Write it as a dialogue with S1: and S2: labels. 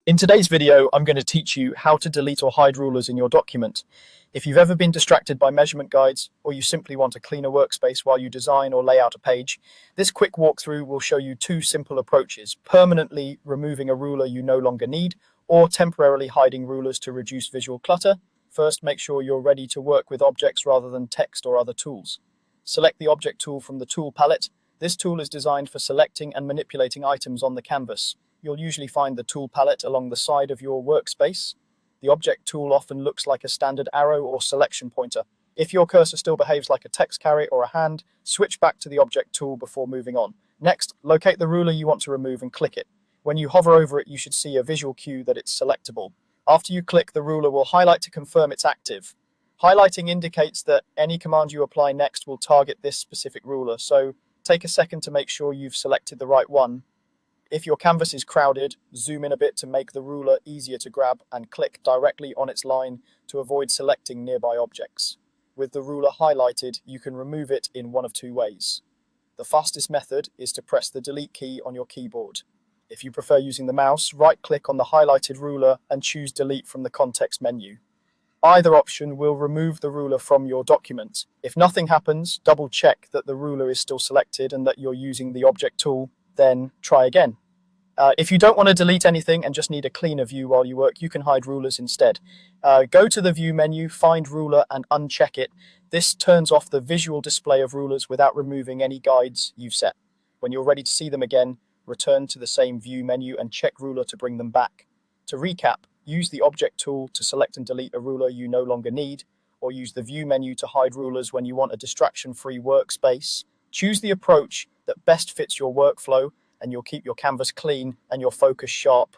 S1: In today's video, I'm going to teach you how to delete or hide rulers in your document. If you've ever been distracted by measurement guides, or you simply want a cleaner workspace while you design or lay out a page, this quick walkthrough will show you two simple approaches: permanently removing a ruler you no longer need, or temporarily hiding rulers to reduce visual clutter. First, make sure you're ready to work with objects rather than text or other tools. Select the object tool from the tool palette. This tool is designed for selecting and manipulating items on the canvas. You'll usually find the tool palette along the side of your workspace. The object tool often looks like a standard arrow or selection pointer. If your cursor still behaves like a text carry or a hand, switch back to the object tool before moving on. Next, locate the ruler you want to remove and click it. When you hover over it, you should see a visual cue that it's selectable. After you click, the ruler will highlight to confirm it's active. Highlighting indicates that any command you apply next will target this specific ruler, so take a second to make sure you've selected the right one. If your canvas is crowded, zoom in a bit to make the ruler easier to grab and click directly on its line to avoid selecting nearby objects. With the ruler highlighted, you can remove it in one of two ways. The fastest method is to press the delete key on your keyboard. If you prefer using the mouse, right-click on the highlighted ruler and choose delete from the context menu. Either option will remove the ruler from your document. If nothing happens, double-check that the ruler is still selected and that you're using the object tool. Then try again. If you don't want to delete anything and just need a cleaner view while you work, you can hide rulers instead. Go to the View menu, find Ruler and uncheck it. This turns off the visual display of rulers without removing any guides you've set. When you're ready to see them again, return to the same View menu and check Ruler to bring them back. To recap, use the Object tool to select and delete a ruler you no longer need, or use the View menu to hide rulers when you want a distraction-free workspace. Choose the approach that best fits your workflow, and you'll keep your canvas clean and your focus sharp.